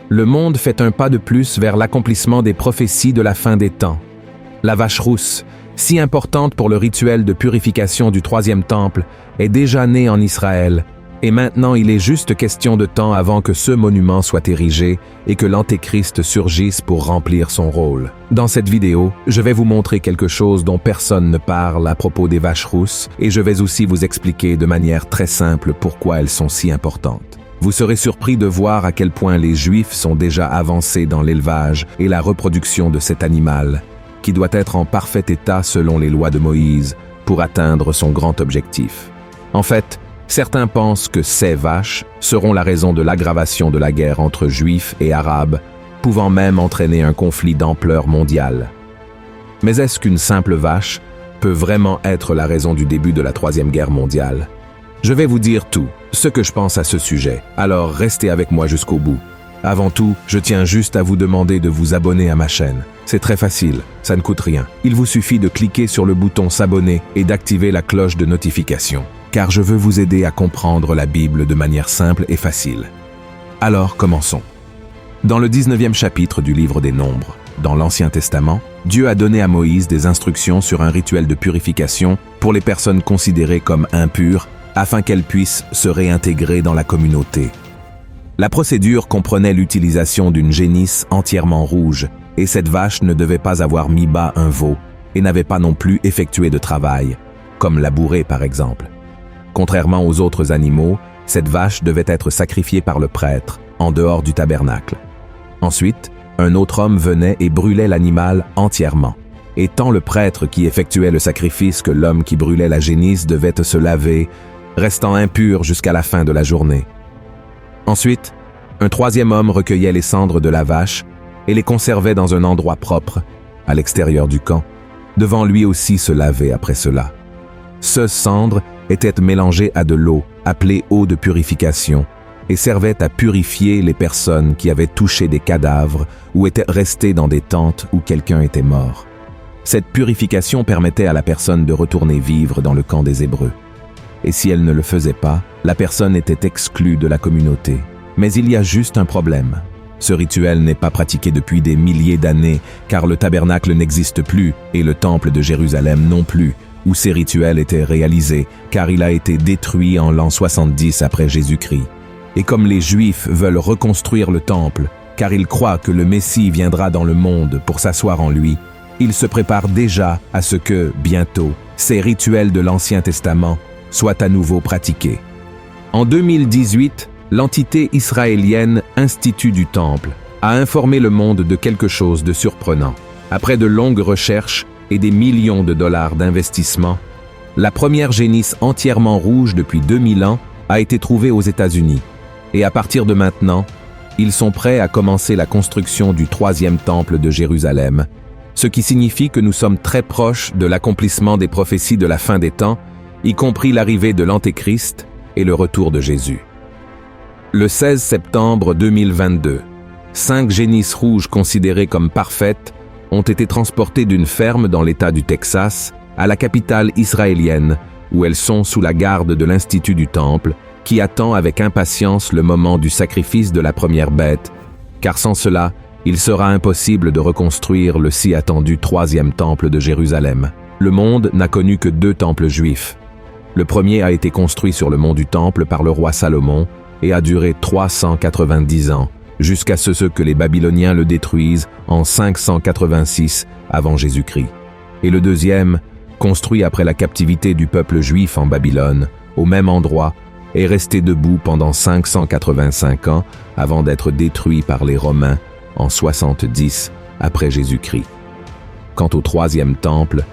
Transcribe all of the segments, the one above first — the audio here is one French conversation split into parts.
Le monde fait un pas de plus vers l'accomplissement des prophéties de la fin des temps. La vache rousse, si importante pour le rituel de purification du troisième temple, est déjà née en Israël, et maintenant il est juste question de temps avant que ce monument soit érigé et que l'Antéchrist surgisse pour remplir son rôle. Dans cette vidéo, je vais vous montrer quelque chose dont personne ne parle à propos des vaches rousses, et je vais aussi vous expliquer de manière très simple pourquoi elles sont si importantes. Vous serez surpris de voir à quel point les Juifs sont déjà avancés dans l'élevage et la reproduction de cet animal, qui doit être en parfait état selon les lois de Moïse pour atteindre son grand objectif. En fait, certains pensent que ces vaches seront la raison de l'aggravation de la guerre entre Juifs et Arabes, pouvant même entraîner un conflit d'ampleur mondiale. Mais est-ce qu'une simple vache peut vraiment être la raison du début de la Troisième Guerre mondiale? Je vais vous dire tout, ce que je pense à ce sujet, alors restez avec moi jusqu'au bout. Avant tout, je tiens juste à vous demander de vous abonner à ma chaîne. C'est très facile, ça ne coûte rien. Il vous suffit de cliquer sur le bouton s'abonner et d'activer la cloche de notification, car je veux vous aider à comprendre la Bible de manière simple et facile. Alors, commençons. Dans le 19e chapitre du livre des Nombres, dans l'Ancien Testament, Dieu a donné à Moïse des instructions sur un rituel de purification pour les personnes considérées comme impures, afin qu'elles puissent se réintégrer dans la communauté. La procédure comprenait l'utilisation d'une génisse entièrement rouge, et cette vache ne devait pas avoir mis bas un veau, et n'avait pas non plus effectué de travail, comme labourer par exemple. Contrairement aux autres animaux, cette vache devait être sacrifiée par le prêtre, en dehors du tabernacle. Ensuite, un autre homme venait et brûlait l'animal entièrement. Et tant le prêtre qui effectuait le sacrifice que l'homme qui brûlait la génisse devait se laver, restant impur jusqu'à la fin de la journée. Ensuite, un troisième homme recueillait les cendres de la vache et les conservait dans un endroit propre, à l'extérieur du camp, devant lui aussi se laver après cela. Ce cendre était mélangé à de l'eau, appelée eau de purification, et servait à purifier les personnes qui avaient touché des cadavres ou étaient restées dans des tentes où quelqu'un était mort. Cette purification permettait à la personne de retourner vivre dans le camp des Hébreux. Et si elle ne le faisait pas, la personne était exclue de la communauté. Mais il y a juste un problème. Ce rituel n'est pas pratiqué depuis des milliers d'années, car le tabernacle n'existe plus et le temple de Jérusalem non plus, où ces rituels étaient réalisés, car il a été détruit en l'an 70 après Jésus-Christ. Et comme les Juifs veulent reconstruire le temple, car ils croient que le Messie viendra dans le monde pour s'asseoir en lui, ils se préparent déjà à ce que, bientôt, ces rituels de l'Ancien Testament soient à nouveau pratiqués. En 2018, l'entité israélienne Institut du Temple a informé le monde de quelque chose de surprenant. Après de longues recherches et des millions de dollars d'investissement, la première génisse entièrement rouge depuis 2000 ans a été trouvée aux États-Unis. Et à partir de maintenant, ils sont prêts à commencer la construction du troisième temple de Jérusalem, ce qui signifie que nous sommes très proches de l'accomplissement des prophéties de la fin des temps, y compris l'arrivée de l'Antéchrist et le retour de Jésus. Le 16 septembre 2022, 5 génisses rouges considérées comme parfaites ont été transportées d'une ferme dans l'État du Texas à la capitale israélienne, où elles sont sous la garde de l'Institut du Temple, qui attend avec impatience le moment du sacrifice de la première bête, car sans cela, il sera impossible de reconstruire le si attendu troisième temple de Jérusalem. Le monde n'a connu que 2 temples juifs. Le premier a été construit sur le mont du Temple par le roi Salomon et a duré 390 ans, jusqu'à ce que les Babyloniens le détruisent en 586 avant Jésus-Christ. Et le deuxième, construit après la captivité du peuple juif en Babylone, au même endroit, est resté debout pendant 585 ans avant d'être détruit par les Romains en 70 après Jésus-Christ. Quant au troisième temple,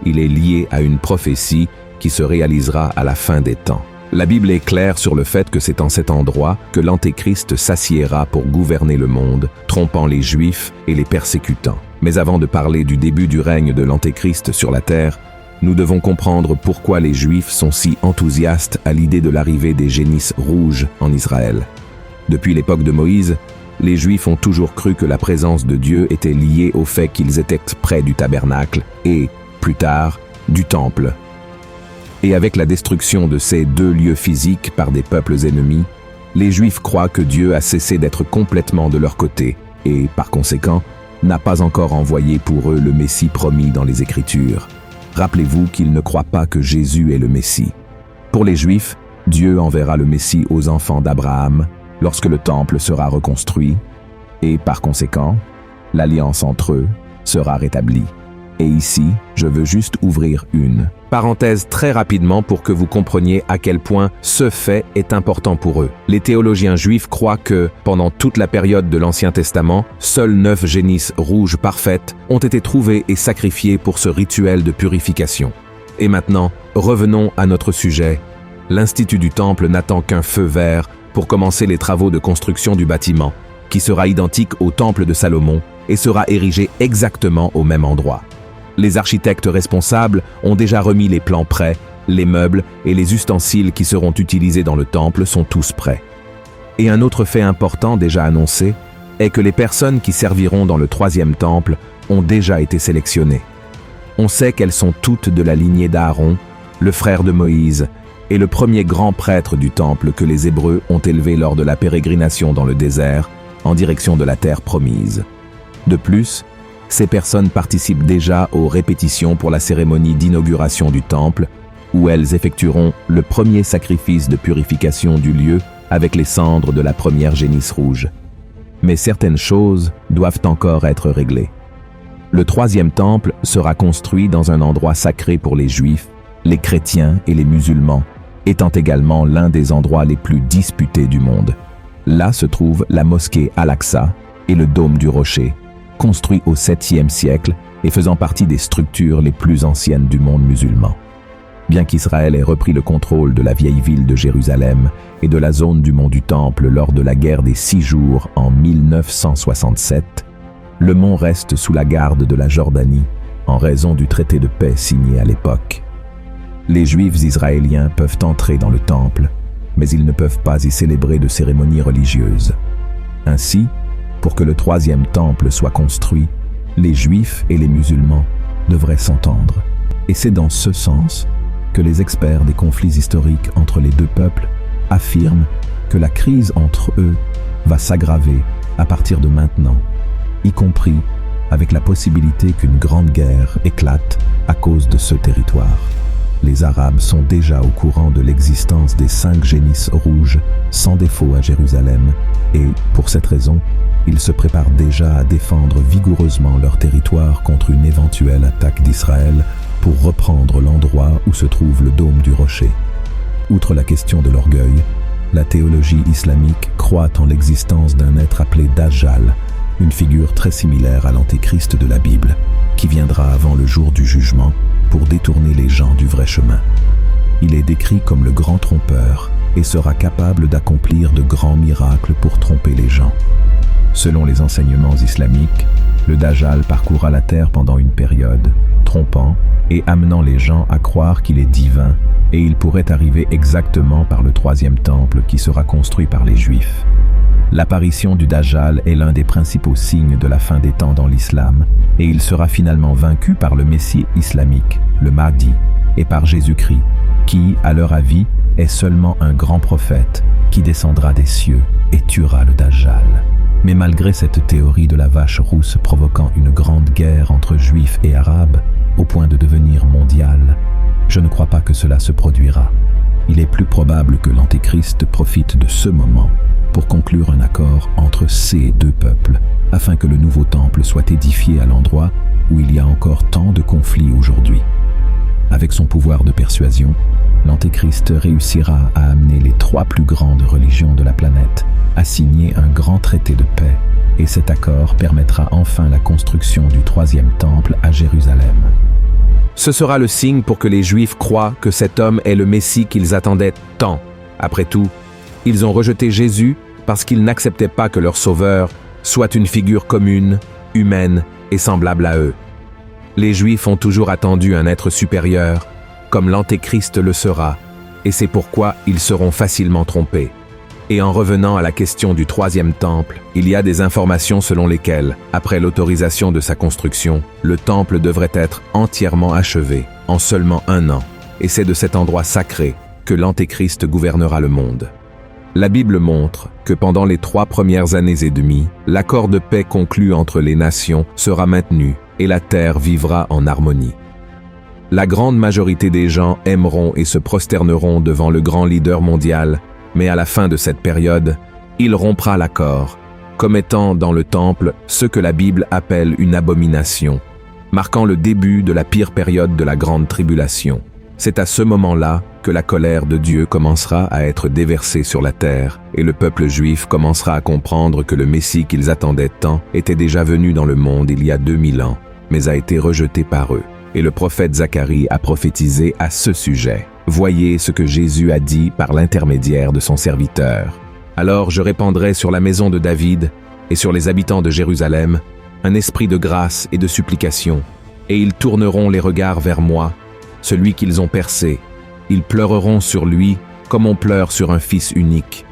il est lié à une prophétie qui se réalisera à la fin des temps. La Bible est claire sur le fait que c'est en cet endroit que l'Antéchrist s'assiéra pour gouverner le monde, trompant les Juifs et les persécutant. Mais avant de parler du début du règne de l'Antéchrist sur la terre, nous devons comprendre pourquoi les Juifs sont si enthousiastes à l'idée de l'arrivée des génisses rouges en Israël. Depuis l'époque de Moïse, les Juifs ont toujours cru que la présence de Dieu était liée au fait qu'ils étaient près du tabernacle et, plus tard, du temple. Et avec la destruction de ces 2 lieux physiques par des peuples ennemis, Les Juifs croient que Dieu a cessé d'être complètement de leur côté et, par conséquent, n'a pas encore envoyé pour eux le Messie promis dans les Écritures. Rappelez-vous qu'ils ne croient pas que Jésus est le Messie. Pour les Juifs, Dieu enverra le Messie aux enfants d'Abraham lorsque le temple sera reconstruit et, par conséquent, l'alliance entre eux sera rétablie. Et ici, je veux juste ouvrir une parenthèse très rapidement pour que vous compreniez à quel point ce fait est important pour eux. Les théologiens juifs croient que, pendant toute la période de l'Ancien Testament, seules 9 génisses rouges parfaites ont été trouvées et sacrifiées pour ce rituel de purification. Et maintenant, revenons à notre sujet. L'Institut du Temple n'attend qu'un feu vert pour commencer les travaux de construction du bâtiment, qui sera identique au Temple de Salomon et sera érigé exactement au même endroit. Les architectes responsables ont déjà remis les plans prêts, les meubles et les ustensiles qui seront utilisés dans le temple sont tous prêts. Et un autre fait important déjà annoncé est que les personnes qui serviront dans le 3e temple ont déjà été sélectionnées. On sait qu'elles sont toutes de la lignée d'Aaron, le frère de Moïse, et le premier grand prêtre du temple que les Hébreux ont élevé lors de la pérégrination dans le désert, en direction de la terre promise. De plus, ces personnes participent déjà aux répétitions pour la cérémonie d'inauguration du temple, où elles effectueront le premier sacrifice de purification du lieu avec les cendres de la première génisse rouge. Mais certaines choses doivent encore être réglées. Le 3e temple sera construit dans un endroit sacré pour les Juifs, les chrétiens et les musulmans, étant également l'un des endroits les plus disputés du monde. Là se trouve la mosquée Al-Aqsa et le dôme du rocher, construit au 7e siècle et faisant partie des structures les plus anciennes du monde musulman. Bien qu'Israël ait repris le contrôle de la vieille ville de Jérusalem et de la zone du mont du Temple lors de la guerre des 6 jours en 1967, le mont reste sous la garde de la Jordanie en raison du traité de paix signé à l'époque. Les Juifs israéliens peuvent entrer dans le temple, mais ils ne peuvent pas y célébrer de cérémonies religieuses. Ainsi, pour que le 3e temple soit construit, les Juifs et les musulmans devraient s'entendre. Et c'est dans ce sens que les experts des conflits historiques entre les deux peuples affirment que la crise entre eux va s'aggraver à partir de maintenant, y compris avec la possibilité qu'une grande guerre éclate à cause de ce territoire. Les Arabes sont déjà au courant de l'existence des 5 génisses rouges sans défaut à Jérusalem et, pour cette raison, ils se préparent déjà à défendre vigoureusement leur territoire contre une éventuelle attaque d'Israël pour reprendre l'endroit où se trouve le dôme du rocher. Outre la question de l'orgueil, la théologie islamique croit en l'existence d'un être appelé Dajjal, une figure très similaire à l'antéchrist de la Bible, qui viendra avant le jour du jugement pour détourner les gens du vrai chemin. Il est décrit comme le grand trompeur et sera capable d'accomplir de grands miracles pour tromper les gens. Selon les enseignements islamiques, le Dajjal parcourra la terre pendant une période, trompant et amenant les gens à croire qu'il est divin, et il pourrait arriver exactement par le 3e temple qui sera construit par les Juifs. L'apparition du Dajjal est l'un des principaux signes de la fin des temps dans l'islam, et il sera finalement vaincu par le Messie islamique, le Mahdi, et par Jésus-Christ, qui, à leur avis, est seulement un grand prophète qui descendra des cieux et tuera le Dajjal. Mais malgré cette théorie de la vache rousse provoquant une grande guerre entre Juifs et Arabes, au point de devenir mondiale, je ne crois pas que cela se produira. Il est plus probable que l'Antéchrist profite de ce moment pour conclure un accord entre ces deux peuples, afin que le nouveau temple soit édifié à l'endroit où il y a encore tant de conflits aujourd'hui. Avec son pouvoir de persuasion, l'Antéchrist réussira à amener les 3 plus grandes religions de la planète à signer un grand traité de paix, et cet accord permettra enfin la construction du 3e temple à Jérusalem. Ce sera le signe pour que les Juifs croient que cet homme est le Messie qu'ils attendaient tant. Après tout, ils ont rejeté Jésus parce qu'ils n'acceptaient pas que leur Sauveur soit une figure commune, humaine et semblable à eux. Les Juifs ont toujours attendu un être supérieur, comme l'Antéchrist le sera, et c'est pourquoi ils seront facilement trompés. Et en revenant à la question du 3e temple, il y a des informations selon lesquelles, après l'autorisation de sa construction, le temple devrait être entièrement achevé en seulement 1 an, et c'est de cet endroit sacré que l'Antéchrist gouvernera le monde. La Bible montre que pendant les 3 premières années et demie, l'accord de paix conclu entre les nations sera maintenu et la terre vivra en harmonie. La grande majorité des gens aimeront et se prosterneront devant le grand leader mondial, mais à la fin de cette période, il rompra l'accord, commettant dans le temple ce que la Bible appelle une abomination, marquant le début de la pire période de la grande tribulation. C'est à ce moment-là que la colère de Dieu commencera à être déversée sur la terre et le peuple juif commencera à comprendre que le Messie qu'ils attendaient tant était déjà venu dans le monde il y a 2000 ans, mais a été rejeté par eux. Et le prophète Zacharie a prophétisé à ce sujet. Voyez ce que Jésus a dit par l'intermédiaire de son serviteur. Alors je répandrai sur la maison de David et sur les habitants de Jérusalem un esprit de grâce et de supplication, et ils tourneront les regards vers moi, celui qu'ils ont percé. Ils pleureront sur lui comme on pleure sur un fils unique.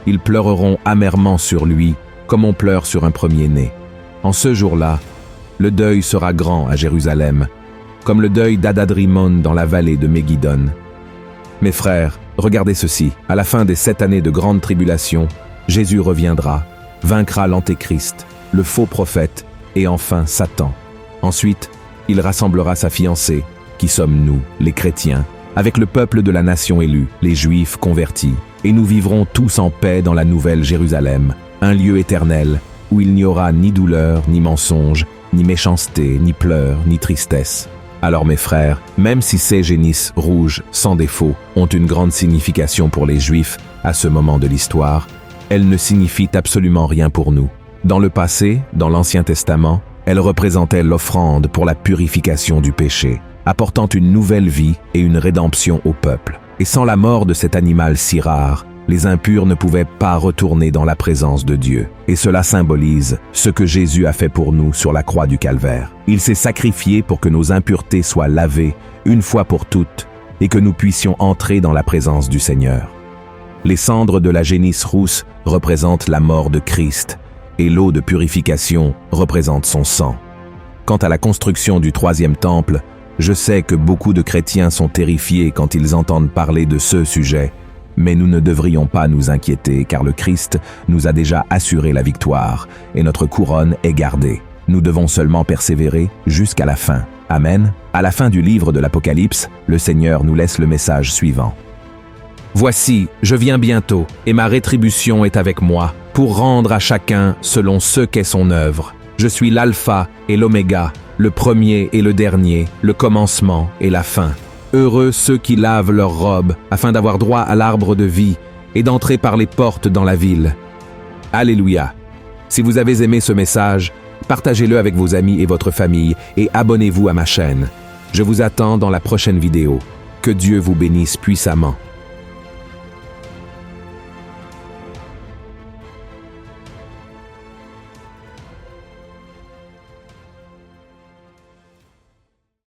Ils pleureront amèrement sur lui comme on pleure sur un premier-né. En ce jour-là, le deuil sera grand à Jérusalem, comme le deuil d'Adadrimon dans la vallée de Méguidon. Mes frères, regardez ceci. À la fin des 7 années de grande tribulation, Jésus reviendra, vaincra l'Antéchrist, le faux prophète et enfin Satan. Ensuite, il rassemblera sa fiancée, qui sommes nous, les chrétiens, avec le peuple de la nation élue, les Juifs convertis, et nous vivrons tous en paix dans la nouvelle Jérusalem, un lieu éternel, où il n'y aura ni douleur, ni mensonge, ni méchanceté, ni pleurs, ni tristesse. Alors mes frères, même si ces génisses rouges, sans défaut, ont une grande signification pour les Juifs à ce moment de l'histoire, elles ne signifient absolument rien pour nous. Dans le passé, dans l'Ancien Testament, elles représentaient l'offrande pour la purification du péché, apportant une nouvelle vie et une rédemption au peuple. Et sans la mort de cet animal si rare, les impurs ne pouvaient pas retourner dans la présence de Dieu. Et cela symbolise ce que Jésus a fait pour nous sur la croix du Calvaire. Il s'est sacrifié pour que nos impuretés soient lavées une fois pour toutes et que nous puissions entrer dans la présence du Seigneur. Les cendres de la génisse rousse représentent la mort de Christ et l'eau de purification représente son sang. Quant à la construction du 3e temple, je sais que beaucoup de chrétiens sont terrifiés quand ils entendent parler de ce sujet, mais nous ne devrions pas nous inquiéter car le Christ nous a déjà assuré la victoire et notre couronne est gardée. Nous devons seulement persévérer jusqu'à la fin. Amen. À la fin du livre de l'Apocalypse, le Seigneur nous laisse le message suivant. Voici, je viens bientôt, et ma rétribution est avec moi, pour rendre à chacun selon ce qu'est son œuvre. Je suis l'alpha et l'oméga, le premier et le dernier, le commencement et la fin. Heureux ceux qui lavent leurs robes, afin d'avoir droit à l'arbre de vie et d'entrer par les portes dans la ville. Alléluia. Si vous avez aimé ce message, partagez-le avec vos amis et votre famille et abonnez-vous à ma chaîne. Je vous attends dans la prochaine vidéo. Que Dieu vous bénisse puissamment.